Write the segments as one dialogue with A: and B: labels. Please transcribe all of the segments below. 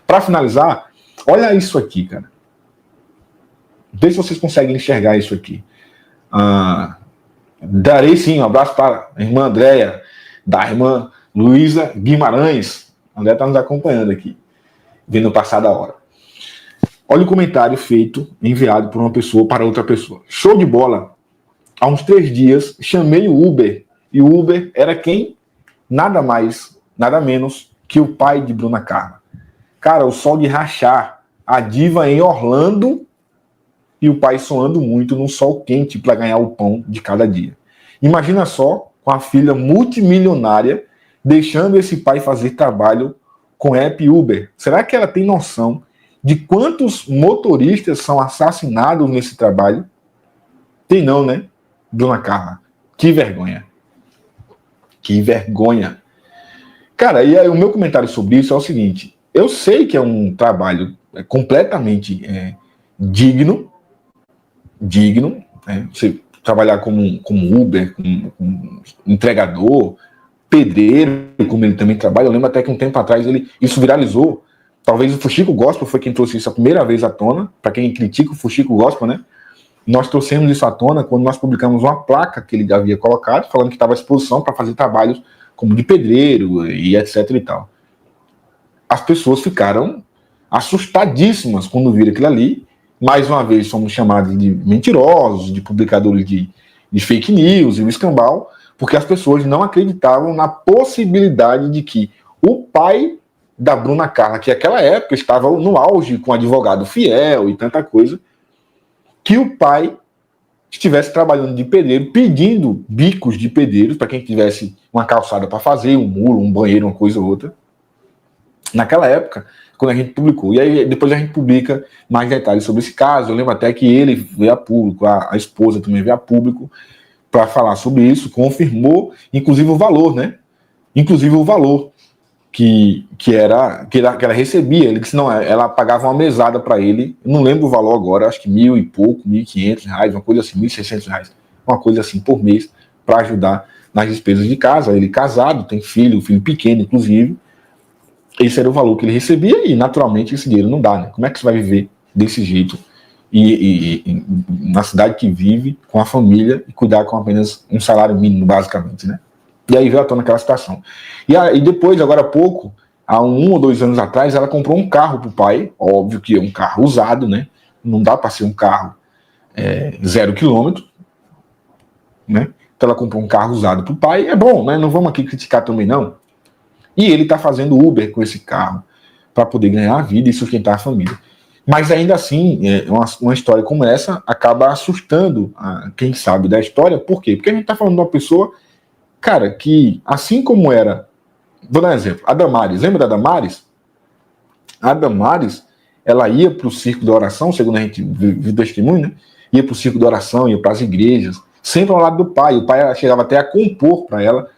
A: Para finalizar, olha isso aqui, cara. Vê se vocês conseguem enxergar isso aqui. Darei sim um abraço para a irmã Andréia, da irmã Luísa Guimarães. A Andréia está nos acompanhando aqui, vendo passar da hora. Olha o comentário feito, enviado por uma pessoa para outra pessoa. Show de bola. Há uns 3 dias, chamei o Uber. E o Uber era quem? Nada mais, nada menos que o pai de Bruna Carla. Cara, o sol de rachar. A diva em Orlando e o pai suando muito num sol quente para ganhar o pão de cada dia. Imagina só, com a filha multimilionária, deixando esse pai fazer trabalho com app Uber. Será que ela tem noção de quantos motoristas são assassinados nesse trabalho? Tem não, né, Bruna Carla? Que vergonha. Que vergonha. Cara, e aí, o meu comentário sobre isso é o seguinte. Eu sei que é um trabalho completamente digno, né? Você trabalhar como Uber, como entregador, pedreiro, como ele também trabalha. Eu lembro até que um tempo atrás isso viralizou. Talvez o Fuxico Gospel foi quem trouxe isso a primeira vez à tona. Para quem critica o Fuxico Gospel, né? Nós trouxemos isso à tona quando nós publicamos uma placa que ele havia colocado, falando que estava à disposição para fazer trabalhos como de pedreiro e etc e tal. As pessoas ficaram assustadíssimas quando viram aquilo ali. Mais uma vez somos chamados de mentirosos, de publicadores de fake news e o escambau, porque as pessoas não acreditavam na possibilidade de que o pai da Bruna Carla, que naquela época estava no auge com advogado fiel e tanta coisa, que o pai estivesse trabalhando de pedreiro, pedindo bicos de pedreiros para quem tivesse uma calçada para fazer, um muro, um banheiro, uma coisa ou outra. Naquela época, quando a gente publicou. E aí depois a gente publica mais detalhes sobre esse caso. Eu lembro até que ele veio a público, a esposa também veio a público para falar sobre isso, confirmou, inclusive o valor, né? Inclusive o valor que ela recebia. Ele disse, não, ela pagava uma mesada para ele, não lembro o valor agora, acho que 1.000 e pouco, R$1.500, uma coisa assim, R$1.600, uma coisa assim por mês, para ajudar nas despesas de casa. Ele casado, tem filho pequeno, inclusive. Esse era o valor que ele recebia e, naturalmente, esse dinheiro não dá, né? Como é que você vai viver desse jeito e na cidade que vive, com a família, e cuidar com apenas um salário mínimo, basicamente, né? E aí veio à tona aquela situação. E depois, agora há pouco, há 1 ou 2 anos atrás, ela comprou um carro pro pai, óbvio que é um carro usado, né? Não dá para ser um carro 0 quilômetro, né? Então ela comprou um carro usado pro pai, é bom, né? Não vamos aqui criticar também, não. E ele está fazendo Uber com esse carro para poder ganhar a vida e sustentar a família. Mas ainda assim, uma história como essa acaba assustando quem sabe da história. Por quê? Porque a gente está falando de uma pessoa, cara, que assim como era... Vou dar um exemplo. A Damares. Lembra da Damares? A Damares, ela ia para o circo da oração, segundo a gente viu testemunho, né? Ia para o circo da oração, ia para as igrejas, sempre ao lado do pai. O pai chegava até a compor para ela,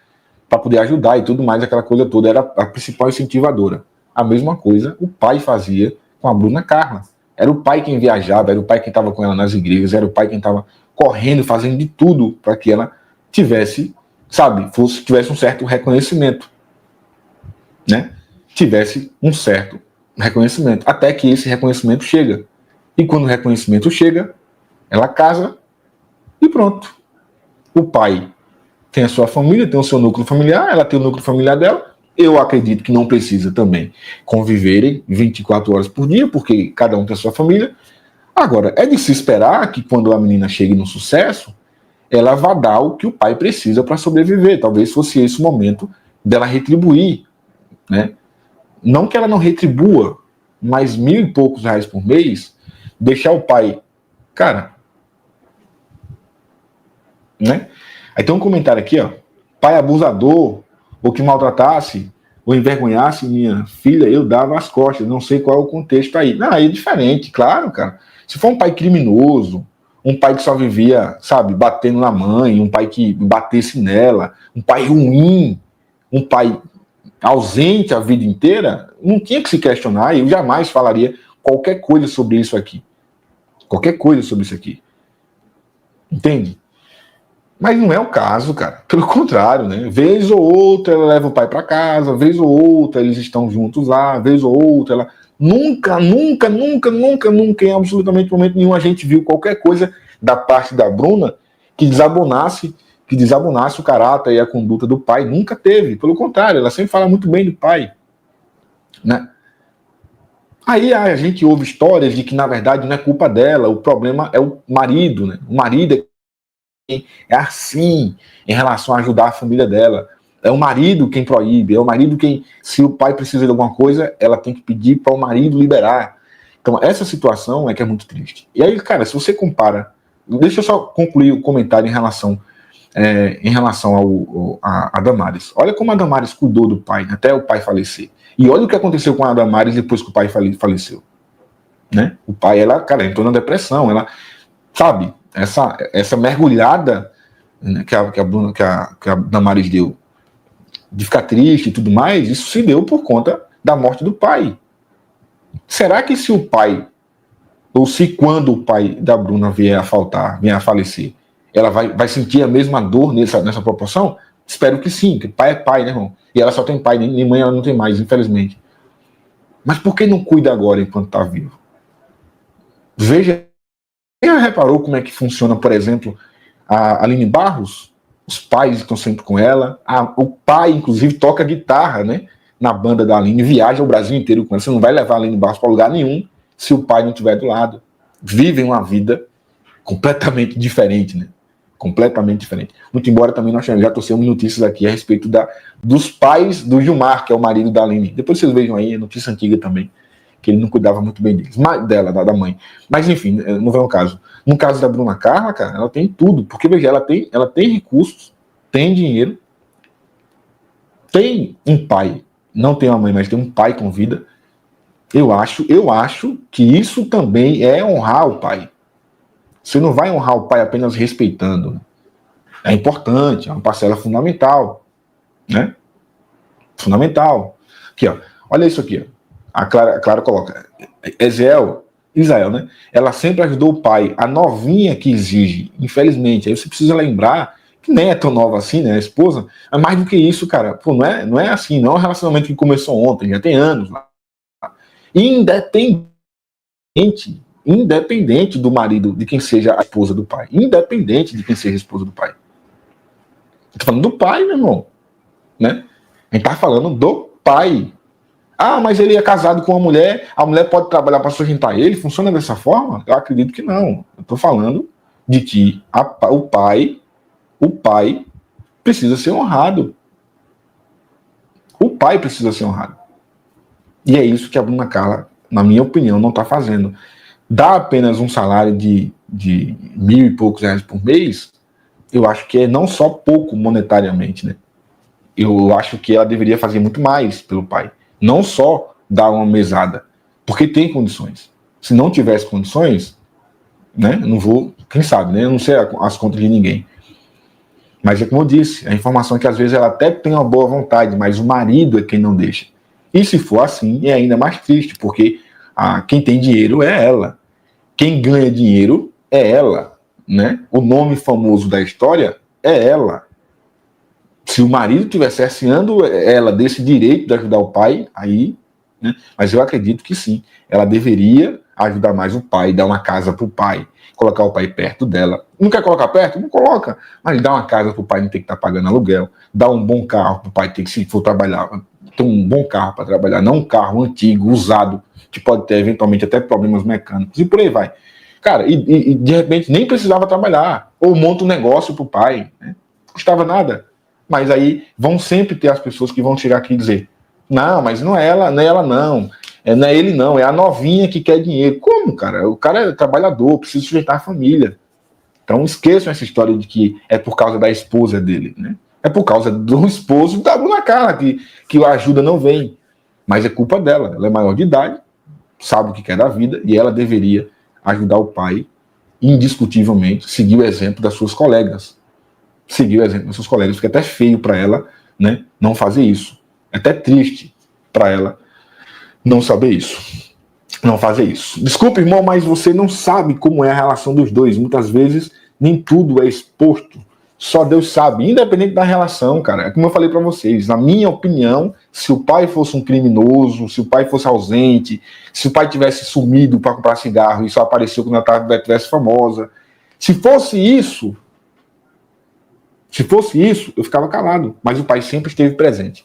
A: para poder ajudar e tudo mais, aquela coisa toda, era a principal incentivadora. A mesma coisa o pai fazia com a Bruna Carla. Era o pai quem viajava, era o pai quem estava com ela nas igrejas, era o pai quem estava correndo, fazendo de tudo para que ela tivesse, tivesse um certo reconhecimento, né? Tivesse um certo reconhecimento, até que esse reconhecimento chega. E quando o reconhecimento chega, ela casa e pronto. O pai tem a sua família, tem o seu núcleo familiar, ela tem o núcleo familiar dela. Eu acredito que não precisa também conviverem 24 horas por dia, porque cada um tem a sua família. Agora, é de se esperar que quando a menina chegue no sucesso, ela vá dar o que o pai precisa para sobreviver. Talvez fosse esse o momento dela retribuir, né? Não que ela não retribua, mas R$1.000 e poucos por mês, deixar o pai... Cara, né? Aí tem um comentário aqui, ó. Pai abusador, ou que maltratasse, ou envergonhasse minha filha, eu dava as costas. Não sei qual é o contexto aí. Não, aí é diferente, claro, cara. Se for um pai criminoso, um pai que só vivia, batendo na mãe, um pai que batesse nela, um pai ruim, um pai ausente a vida inteira, não tinha que se questionar. Eu jamais falaria qualquer coisa sobre isso aqui. Qualquer coisa sobre isso aqui. Entende? Mas não é o caso, cara. Pelo contrário, né? Vez ou outra ela leva o pai para casa, vez ou outra eles estão juntos lá, vez ou outra ela Nunca, em absolutamente momento nenhum, a gente viu qualquer coisa da parte da Bruna que desabonasse o caráter e a conduta do pai. Nunca teve. Pelo contrário, ela sempre fala muito bem do pai, né? Aí a gente ouve histórias de que, na verdade, não é culpa dela, o problema é o marido, né? O marido é assim em relação a ajudar a família dela. É o marido quem proíbe, é o marido quem, se o pai precisa de alguma coisa, ela tem que pedir para o marido liberar. Então, essa situação é que é muito triste. E aí, cara, se você compara, deixa eu só concluir o comentário em relação a Damares. Olha como a Damares cuidou do pai, até o pai falecer. E olha o que aconteceu com a Damares depois que o pai faleceu. Né? O pai, ela, cara, entrou na depressão, ela, sabe, essa mergulhada, né, que a Damares deu, de ficar triste e tudo mais, isso se deu por conta da morte do pai. Será que se o pai, ou se quando o pai da Bruna vier a faltar, vier a falecer, ela vai sentir a mesma dor nessa proporção? Espero que sim, porque pai é pai, né, irmão? E ela só tem pai, nem mãe ela não tem mais, infelizmente. Mas por que não cuida agora enquanto está vivo? Veja, já reparou como é que funciona, por exemplo, a Aline Barros? Os pais estão sempre com ela. O pai, inclusive, toca guitarra, né, na banda da Aline, viaja o Brasil inteiro com ela. Você não vai levar a Aline Barros para lugar nenhum se o pai não estiver do lado. Vivem uma vida completamente diferente, né? Completamente diferente. Muito embora também nós já trouxemos notícias aqui a respeito dos pais do Gilmar, que é o marido da Aline. Depois vocês vejam aí, é notícia antiga também, que ele não cuidava muito bem deles, da mãe. Mas enfim, não vem ao caso. No caso da Bruna Carla, cara, ela tem tudo, porque veja, ela tem recursos, tem dinheiro, tem um pai, não tem uma mãe, mas tem um pai com vida. Eu acho que isso também é honrar o pai. Você não vai honrar o pai apenas respeitando, né? É importante, é uma parcela fundamental, né? Fundamental. Aqui, ó. Olha isso aqui, ó. A Clara coloca. Israel, né? Ela sempre ajudou o pai. A novinha que exige, infelizmente. Aí você precisa lembrar que nem é tão nova assim, né? A esposa. É mais do que isso, cara. Pô, não é assim, não é um relacionamento que começou ontem, já tem anos lá. Independente do marido, de quem seja a esposa do pai. Independente de quem seja a esposa do pai. Eu tô falando do pai, meu irmão. Né? A gente tá falando do pai. Ah, mas ele é casado com uma mulher, a mulher pode trabalhar para sustentar ele? Funciona dessa forma? Eu acredito que não. Eu tô falando de que o pai precisa ser honrado. O pai precisa ser honrado. E é isso que a Bruna Carla, na minha opinião, não está fazendo. Dá apenas um salário de 1.000 e poucos reais por mês, eu acho que é não só pouco monetariamente, né? Eu acho que ela deveria fazer muito mais pelo pai. Não só dar uma mesada, porque tem condições. Se não tivesse condições, né? Não vou, quem sabe, né? Eu não sei as contas de ninguém. Mas é como eu disse, a informação é que às vezes ela até tem uma boa vontade, mas o marido é quem não deixa. E se for assim, é ainda mais triste, porque quem tem dinheiro é ela. Quem ganha dinheiro é ela, né? O nome famoso da história é ela. Se o marido estiver cerceando ela desse direito de ajudar o pai, aí, né? Mas eu acredito que sim, ela deveria ajudar mais o pai, dar uma casa para o pai, colocar o pai perto dela. Não quer colocar perto? Não coloca. Mas dá uma casa para o pai não ter que estar pagando aluguel, dá um bom carro para o pai ter que, se for trabalhar, ter um bom carro para trabalhar, não um carro antigo, usado, que pode ter eventualmente até problemas mecânicos, e por aí vai. Cara, e de repente nem precisava trabalhar, ou monta um negócio para o pai, né? Não custava nada. Mas aí vão sempre ter as pessoas que vão chegar aqui e dizer: não, mas não é ela não. Não é ele não, é a novinha que quer dinheiro. Como, cara? O cara é trabalhador, precisa sujeitar a família. Então esqueçam essa história de que é por causa da esposa dele, né? É por causa do esposo da Bruna Carla que a ajuda não vem. Mas é culpa dela. Ela é maior de idade, sabe o que quer da vida, e ela deveria ajudar o pai, indiscutivelmente, seguir o exemplo das suas colegas. Seguir o exemplo dos seus colegas. Fica até feio para ela, né, não fazer isso. É até triste para ela não saber isso. Não fazer isso. Desculpe, irmão, mas você não sabe como é a relação dos dois. Muitas vezes, nem tudo é exposto. Só Deus sabe, independente da relação, cara. É como eu falei para vocês, na minha opinião, se o pai fosse um criminoso, se o pai fosse ausente, se o pai tivesse sumido para comprar cigarro e só apareceu quando ela tivesse famosa, se fosse isso, eu ficava calado. Mas o pai sempre esteve presente.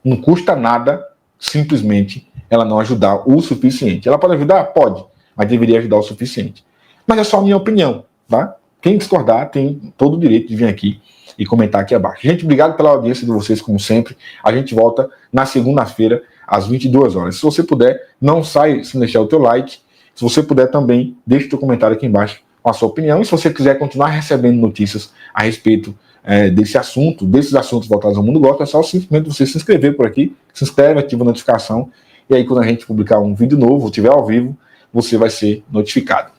A: Não custa nada, simplesmente, ela não ajudar o suficiente. Ela pode ajudar? Pode, mas deveria ajudar o suficiente. Mas é só a minha opinião, tá? Quem discordar tem todo o direito de vir aqui e comentar aqui abaixo. Gente, obrigado pela audiência de vocês, como sempre. A gente volta na segunda-feira, às 22 horas. Se você puder, não sai sem deixar o teu like. Se você puder também, deixe o teu comentário aqui embaixo com a sua opinião. E se você quiser continuar recebendo notícias a respeito desses assuntos voltados ao mundo gospel, é só simplesmente você se inscrever por aqui. Se inscreve, ativa a notificação. E aí, quando a gente publicar um vídeo novo, ou estiver ao vivo, você vai ser notificado.